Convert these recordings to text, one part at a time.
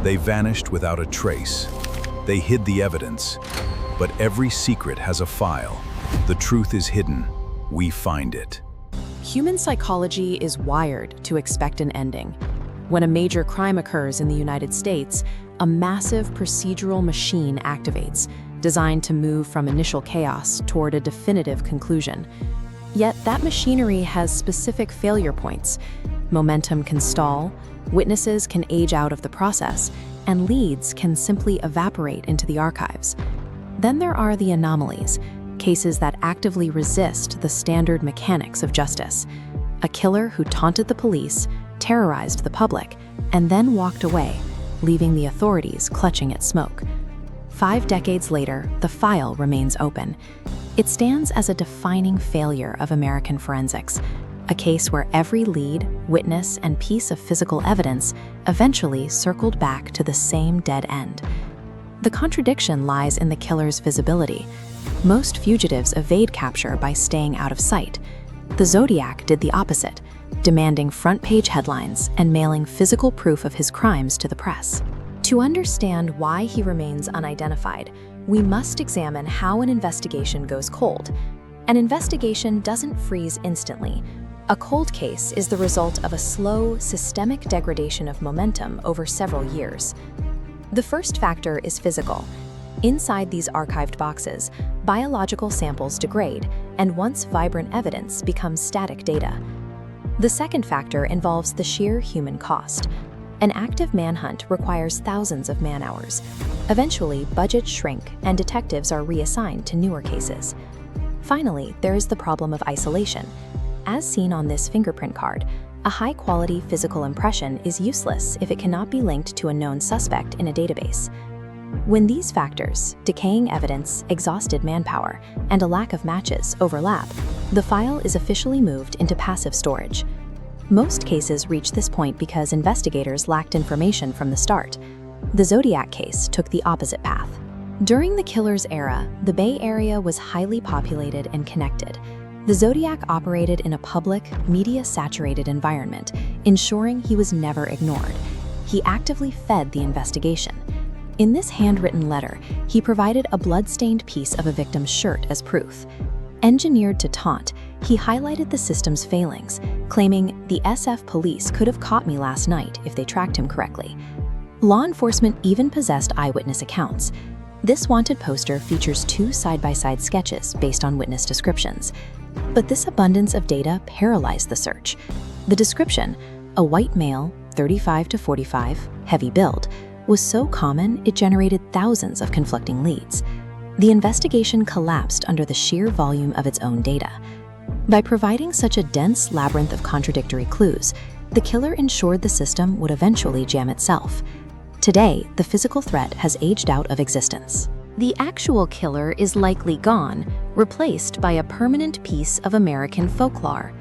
They vanished without a trace. They hid the evidence. But every secret has a file. The truth is hidden. We find it. Human psychology is wired to expect an ending. When a major crime occurs in the United States, a massive procedural machine activates, designed to move from initial chaos toward a definitive conclusion. Yet that machinery has specific failure points. Momentum can stall, witnesses can age out of the process, and leads can simply evaporate into the archives. Then there are the anomalies, cases that actively resist the standard mechanics of justice. A killer who taunted the police, terrorized the public, and then walked away, leaving the authorities clutching at smoke. 5 decades later, the file remains open. It stands as a defining failure of American forensics, a case where every lead, witness, and piece of physical evidence eventually circled back to the same dead end. The contradiction lies in the killer's visibility. Most fugitives evade capture by staying out of sight. The Zodiac did the opposite, demanding front-page headlines and mailing physical proof of his crimes to the press. To understand why he remains unidentified, we must examine how an investigation goes cold. An investigation doesn't freeze instantly. A cold case is the result of a slow, systemic degradation of momentum over several years. The first factor is physical. Inside these archived boxes, biological samples degrade, and once vibrant evidence becomes static data. The second factor involves the sheer human cost. An active manhunt requires thousands of man-hours. Eventually, budgets shrink and detectives are reassigned to newer cases. Finally, there is the problem of isolation. As seen on this fingerprint card, a high-quality physical impression is useless if it cannot be linked to a known suspect in a database. When these factors, decaying evidence, exhausted manpower, and a lack of matches overlap, the file is officially moved into passive storage. Most cases reach this point because investigators lacked information from the start. The Zodiac case took the opposite path. During the killer's era, the Bay Area was highly populated and connected. The Zodiac operated in a public, media-saturated environment, ensuring he was never ignored. He actively fed the investigation. In this handwritten letter, he provided a blood-stained piece of a victim's shirt as proof. Engineered to taunt, he highlighted the system's failings, claiming the SF police could have caught me last night if they tracked him correctly. Law enforcement even possessed eyewitness accounts. This wanted poster features 2 side-by-side sketches based on witness descriptions. But this abundance of data paralyzed the search. The description, a white male, 35 to 45, heavy build, was so common it generated thousands of conflicting leads. The investigation collapsed under the sheer volume of its own data. By providing such a dense labyrinth of contradictory clues, the killer ensured the system would eventually jam itself. Today, the physical threat has aged out of existence. The actual killer is likely gone, replaced by a permanent piece of American folklore.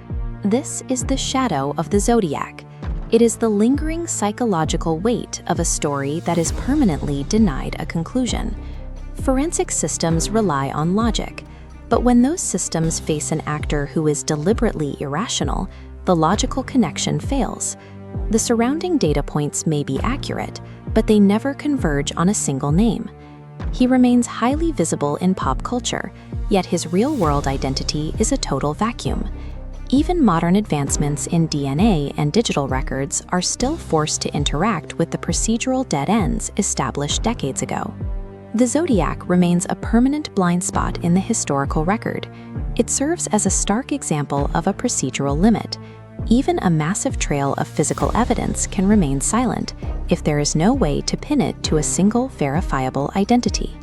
This is the shadow of the Zodiac. It is the lingering psychological weight of a story that is permanently denied a conclusion. Forensic systems rely on logic, but when those systems face an actor who is deliberately irrational, the logical connection fails. The surrounding data points may be accurate, but they never converge on a single name. He remains highly visible in pop culture, yet his real-world identity is a total vacuum. Even modern advancements in DNA and digital records are still forced to interact with the procedural dead ends established decades ago. The Zodiac remains a permanent blind spot in the historical record. It serves as a stark example of a procedural limit. Even a massive trail of physical evidence can remain silent if there is no way to pin it to a single verifiable identity.